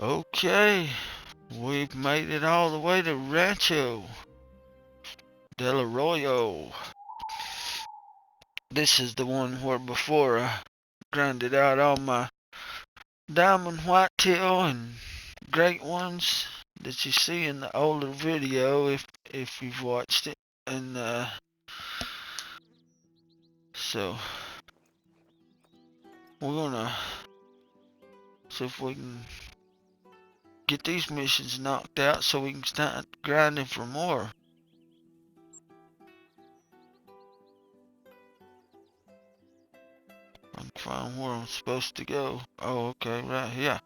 Okay, we've made it all the way to Rancho del Arroyo. This is the one where before I grinded out all my diamond whitetail and great ones that you see in the older video if you've watched it. And so we're gonna see if we can get these missions knocked out so we can start grinding for more. I can find where I'm supposed to go. Oh, okay, right here.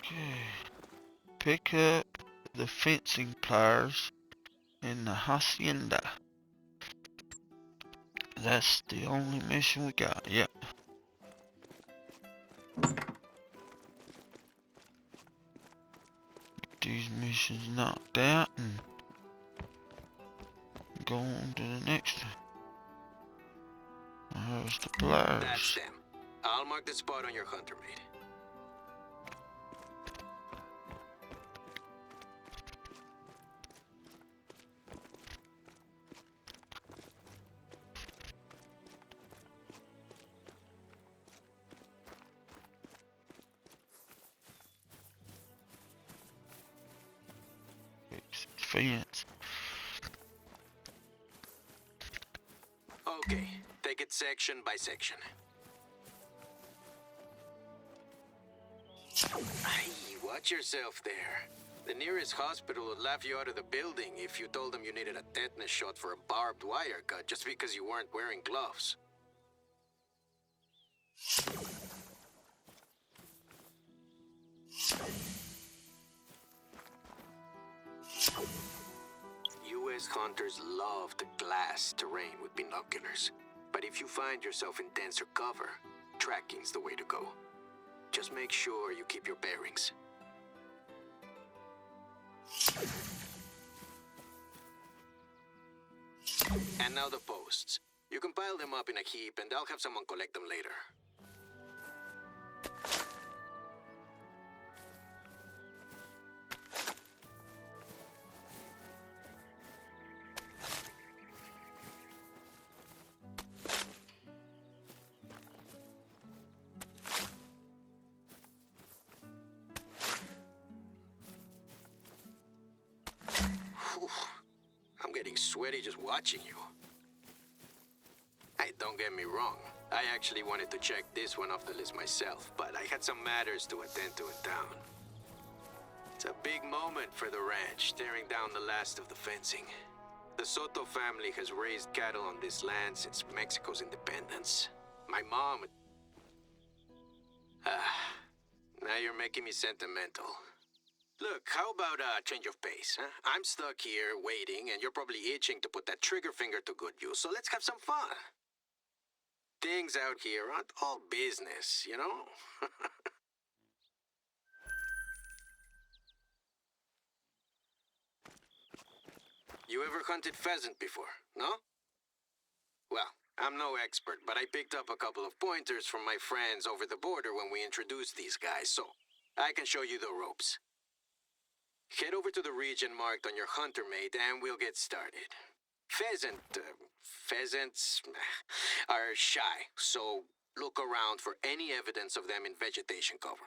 Okay. Pick up the fencing pliers in the hacienda. That's the only mission we got. Yep. These missions knocked out and go on to the next one. There's the pliers. That's them. I'll mark the spot on your hunter mate. Fence. Okay, take it section by section. Hey, watch yourself there. The nearest hospital would laugh you out of the building if you told them you needed a tetanus shot for a barbed wire cut just because you weren't wearing gloves. U.S. hunters love the glass terrain with binoculars. But if you find yourself in denser cover, tracking's the way to go. Just make sure you keep your bearings. And now the posts. You can pile them up in a heap and I'll have someone collect them later. Whew. I'm getting sweaty just watching you. Hey, don't get me wrong. I actually wanted to check this one off the list myself, but I had some matters to attend to in town. It's a big moment for the ranch, tearing down the last of the fencing. The Soto family has raised cattle on this land since Mexico's independence. My mom... now you're making me sentimental. Look, how about a change of pace, huh? I'm stuck here waiting, and you're probably itching to put that trigger finger to good use, so let's have some fun. Things out here aren't all business, you know? You ever hunted pheasant before, no? Well, I'm no expert, but I picked up a couple of pointers from my friends over the border when we introduced these guys, so I can show you the ropes. Head over to the region marked on your hunter mate and we'll get started. Pheasants are shy, so look around for any evidence of them in vegetation cover.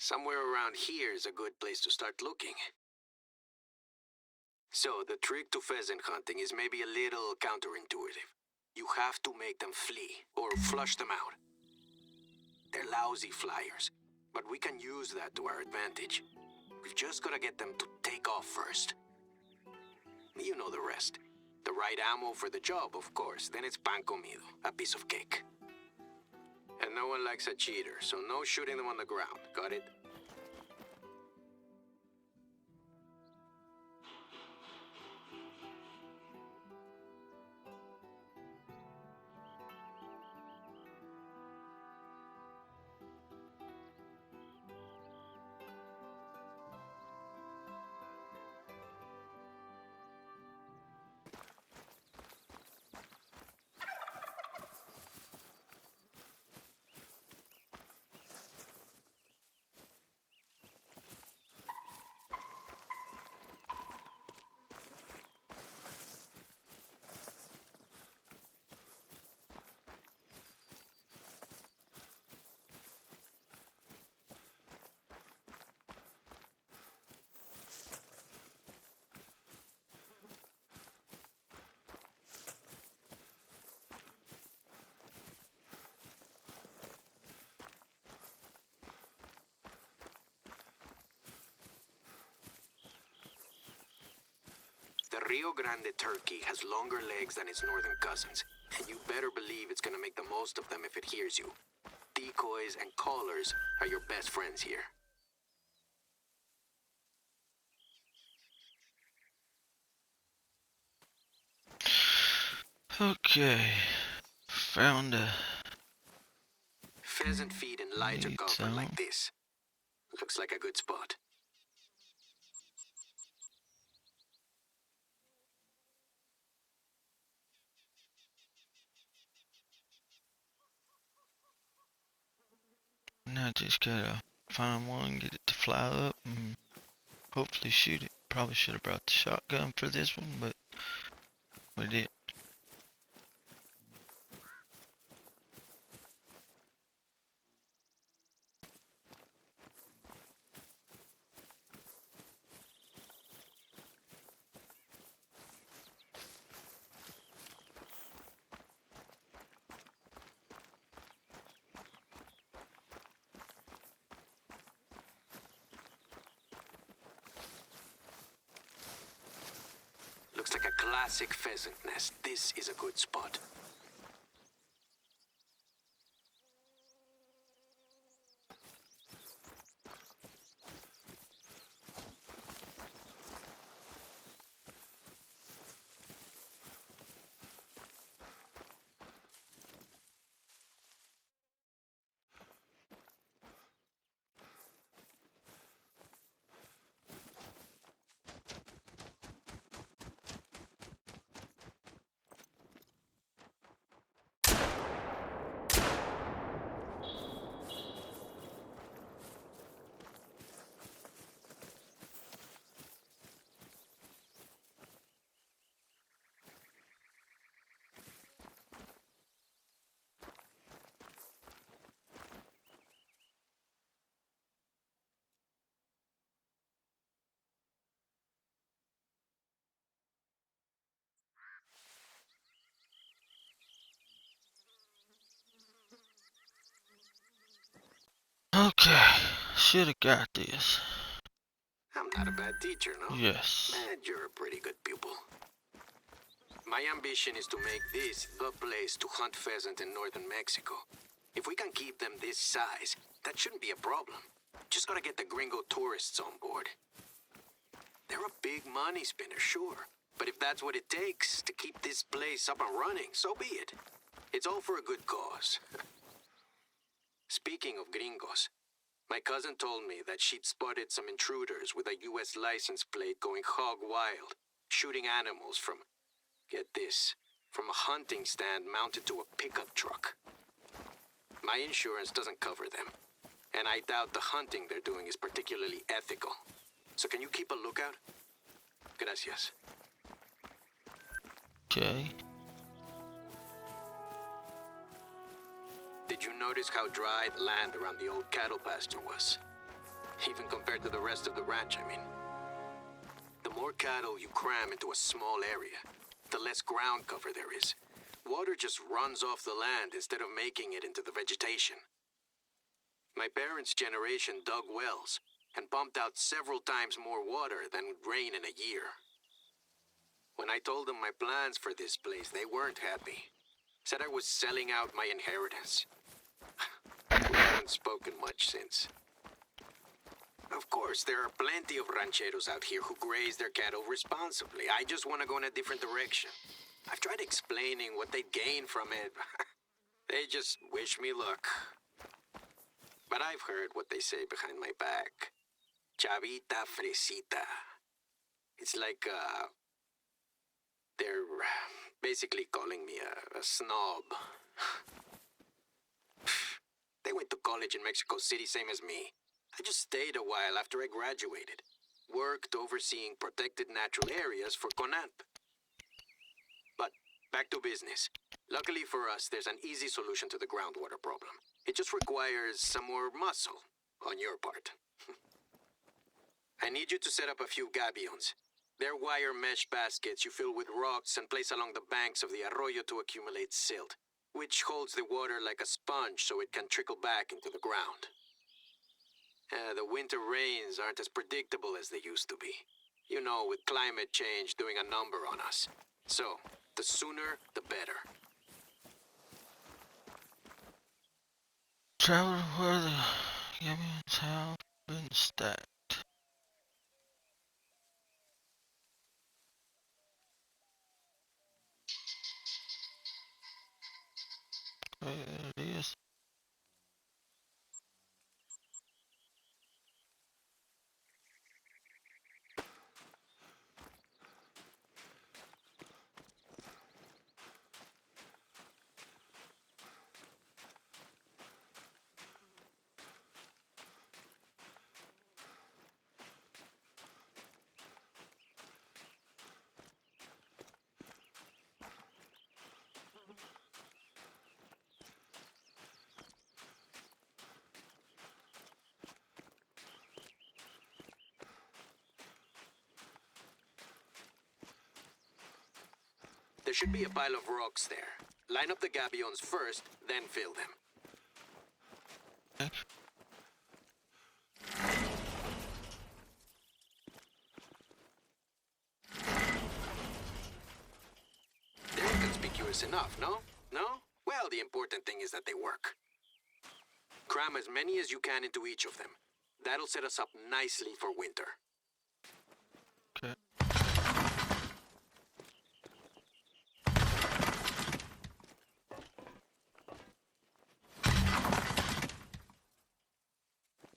Somewhere around here is a good place to start looking. So, the trick to pheasant hunting is maybe a little counterintuitive. You have to make them flee, or flush them out. They're lousy flyers, but we can use that to our advantage. We've just gotta get them to take off first. You know the rest. The right ammo for the job, of course. Then it's pan comido, a piece of cake. And no one likes a cheater, so no shooting them on the ground. Got it? The Rio Grande turkey has longer legs than its northern cousins, and you better believe it's gonna make the most of them if it hears you. Decoys and callers are your best friends here. Okay. Found a Pheasant feed in lighter neat cover zone. like this. Looks like a good spot. Now just gotta find one, get it to fly up, and hopefully shoot it. Probably should have brought the shotgun for this one, but we did. Looks like a classic pheasant nest. This is a good spot. Okay, should have got this. I'm not a bad teacher, no? Yes. And you're a pretty good pupil. My ambition is to make this the place to hunt pheasant in northern Mexico. If we can keep them this size, that shouldn't be a problem. Just gotta get the gringo tourists on board. They're a big money spinner, sure. But if that's what it takes to keep this place up and running, so be it. It's all for a good cause. Speaking of gringos, my cousin told me that she'd spotted some intruders with a U.S. license plate going hog wild, shooting animals from, get this, from a hunting stand mounted to a pickup truck. My insurance doesn't cover them, and I doubt the hunting they're doing is particularly ethical. So can you keep a lookout? Gracias. Okay. Did you notice how dry the land around the old cattle pasture was? even compared to the rest of the ranch, I mean. The more cattle you cram into a small area, the less ground cover there is. Water just runs off the land instead of making it into the vegetation. My parents' generation dug wells and pumped out several times more water than would rain in a year. When I told them my plans for this place, they weren't happy. Said I was selling out my inheritance. We haven't spoken much since. Of course, there are plenty of rancheros out here who graze their cattle responsibly. I just want to go in a different direction. I've tried explaining what they'd gain from it. They just wish me luck. But I've heard what they say behind my back. Chavita fresita. It's like, they're basically calling me a snob. They went to college in Mexico City, same as me. I just stayed a while after I graduated. Worked overseeing protected natural areas for CONANP. But back to business. Luckily for us, there's an easy solution to the groundwater problem. It just requires some more muscle on your part. I need you to set up a few gabions. They're wire mesh baskets you fill with rocks and place along the banks of the arroyo to accumulate silt, which holds the water like a sponge so it can trickle back into the ground. The winter rains aren't as predictable as they used to be. You know, with climate change doing a number on us. So, the sooner, the better. Travel to where the gabions have been stacked. There it is. There should be a pile of rocks there. Line up the gabions first, then fill them. Okay. They're inconspicuous enough, no? No? Well, the important thing is that they work. Cram as many as you can into each of them. That'll set us up nicely for winter. Okay.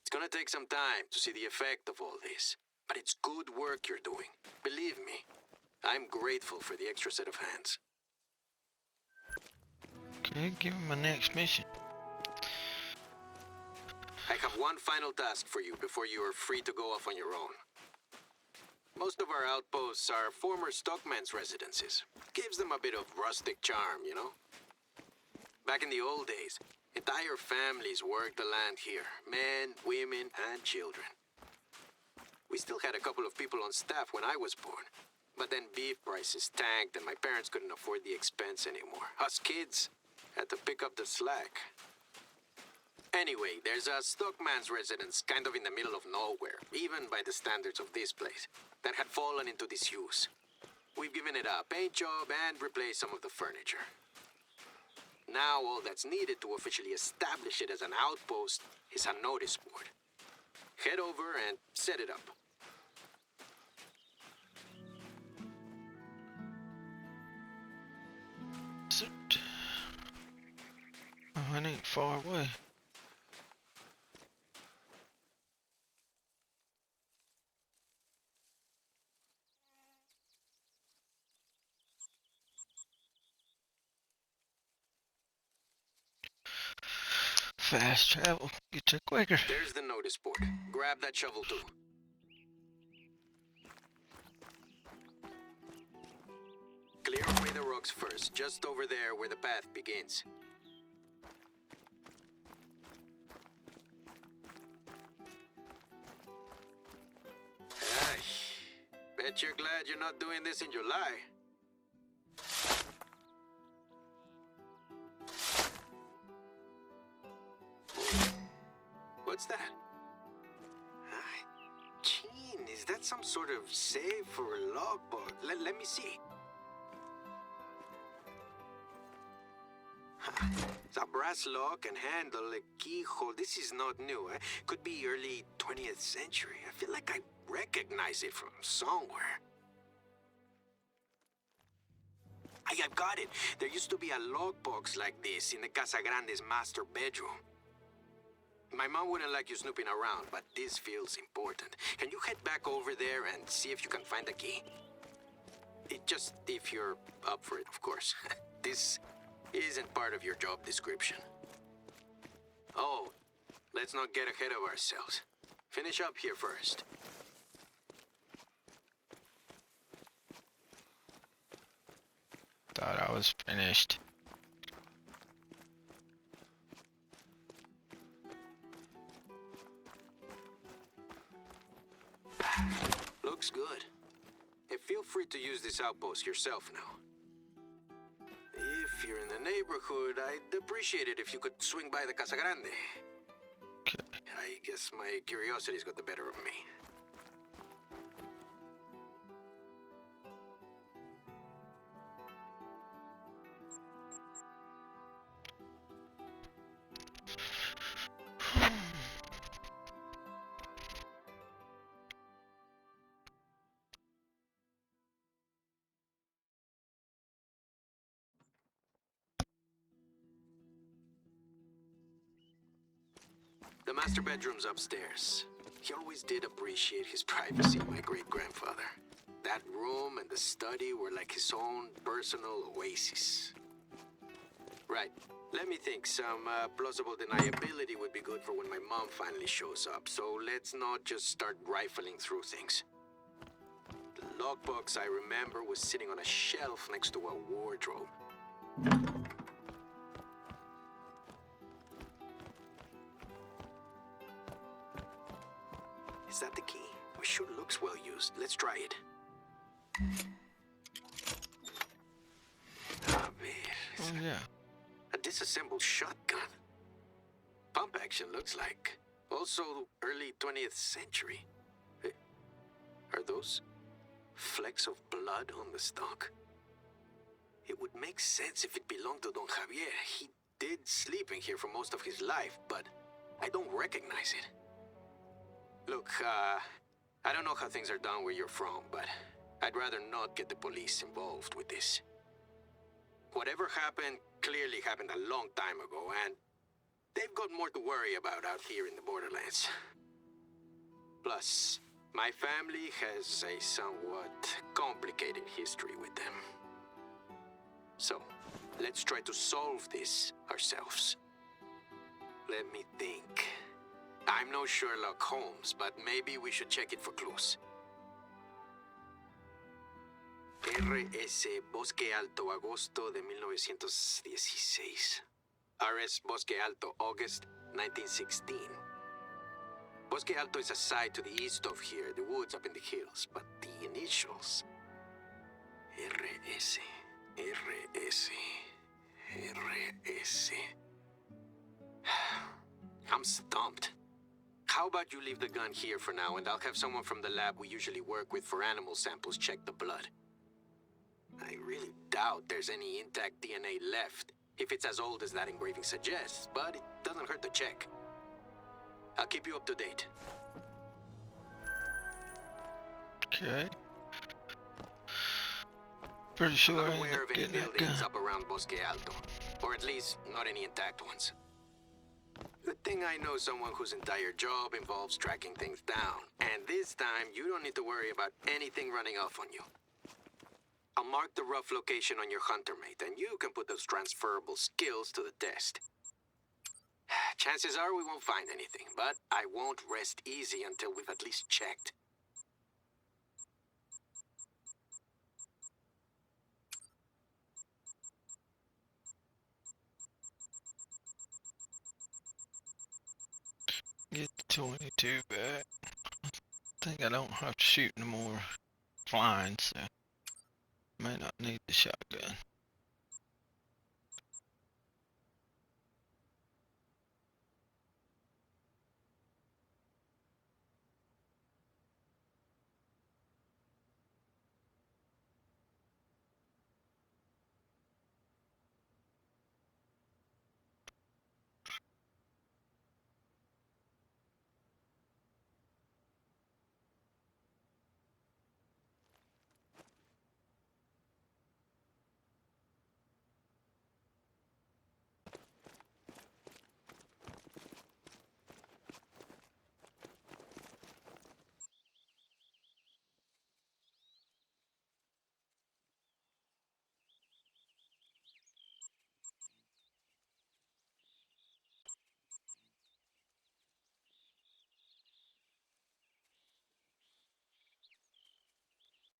It's gonna take some time to see the effect of all this, but it's good work you're doing. Believe me, I'm grateful for the extra set of hands. Okay, give me my next mission. I have one final task for you before you are free to go off on your own. Most of our outposts are former stockmen's residences. Gives them a bit of rustic charm, you know? Back in the old days, entire families worked the land here. Men, women, and children. We still had a couple of people on staff when I was born. But then beef prices tanked and my parents couldn't afford the expense anymore. Us kids had to pick up the slack. Anyway, there's a stockman's residence kind of in the middle of nowhere, even by the standards of this place, that had fallen into disuse. We've given it a paint job and replaced some of the furniture. Now all that's needed to officially establish it as an outpost is a notice board. Head over and set it up. Oh, it ain't far away. Fast travel, get you quicker. There's the notice board. Grab that shovel too. Clear away the rocks first, just over there where the path begins. Bet you're glad you're not doing this in July. What's that? Gene, is that some sort of save for a logbook? Let me see. It's a brass lock and handle, a keyhole. This is not new. Could be early 20th century. I feel like I recognize it from somewhere. I've got it. There used to be a lockbox like this in the Casa Grande's master bedroom. My mom wouldn't like you snooping around, but this feels important. Can you head back over there and see if you can find the key? Just if you're up for it, of course. This isn't part of your job description. Oh, let's not get ahead of ourselves. Finish up here first. Thought I was finished. Looks good. Hey, feel free to use this outpost yourself now. If you're in the neighborhood, I'd appreciate it if you could swing by the Casa Grande. Okay. I guess my curiosity's got the better of me. The master bedroom's upstairs. He always did appreciate his privacy, my great-grandfather. That room and the study were like his own personal oasis. Right. Let me think. Some plausible deniability would be good for when my mom finally shows up. So let's not just start rifling through things. The logbox I remember was sitting on a shelf next to a wardrobe. Is that the key? It sure looks well used. Let's try it. A ver. Oh, yeah. A disassembled shotgun. Pump action looks like. Also early 20th century. Are those flecks of blood on the stock? It would make sense if it belonged to Don Javier. He did sleep in here for most of his life, but I don't recognize it. Look, I don't know how things are done where you're from, but I'd rather not get the police involved with this. Whatever happened clearly happened a long time ago, and they've got more to worry about out here in the borderlands. Plus, my family has a somewhat complicated history with them. So, let's try to solve this ourselves. Let me think. I'm no Sherlock Holmes, but maybe we should check it for clues. RS Bosque Alto, agosto de 1916. RS Bosque Alto, August 1916. Bosque Alto is a site to the east of here, the woods up in the hills, but the initials... RS, RS, RS... I'm stumped. How about you leave the gun here for now, and I'll have someone from the lab we usually work with for animal samples check the blood. I really doubt there's any intact DNA left, if it's as old as that engraving suggests, but it doesn't hurt to check. I'll keep you up to date. Okay. Pretty sure I'm I not aware of any ain't that buildings gun. up around Bosque Alto, or at least not any intact ones. Good thing I know someone whose entire job involves tracking things down, and this time you don't need to worry about anything running off on you. I'll mark the rough location on your hunter mate, and you can put those transferable skills to the test. Chances are we won't find anything, but I won't rest easy until we've at least checked. Get the 22 back. I think I don't have to shoot no more flying, so may not need the shotgun.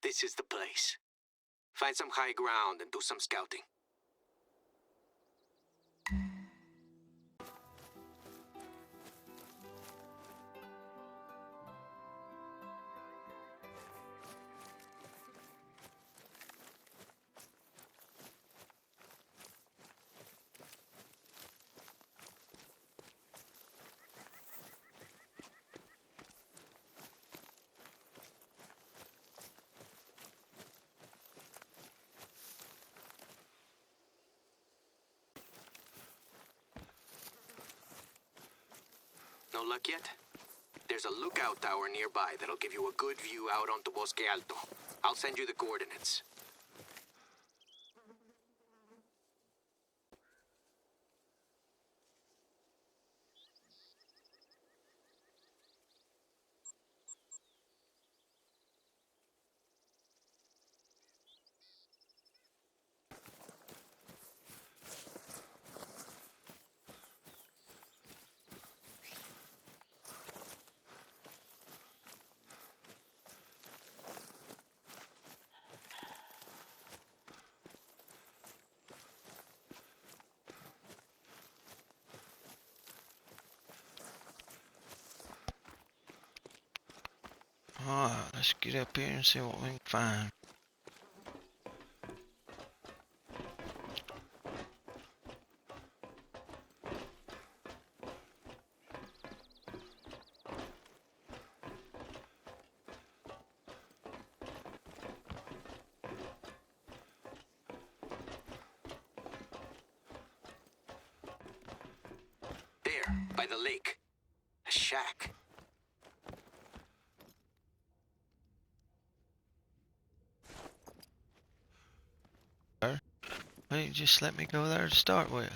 This is the place. Find some high ground and do some scouting. No luck yet? There's a lookout tower nearby that'll give you a good view out onto Bosque Alto. I'll send you the coordinates. Alright, let's get up here and see what we can find. There, by the lake. A shack. Why didn't you just let me go there to start with?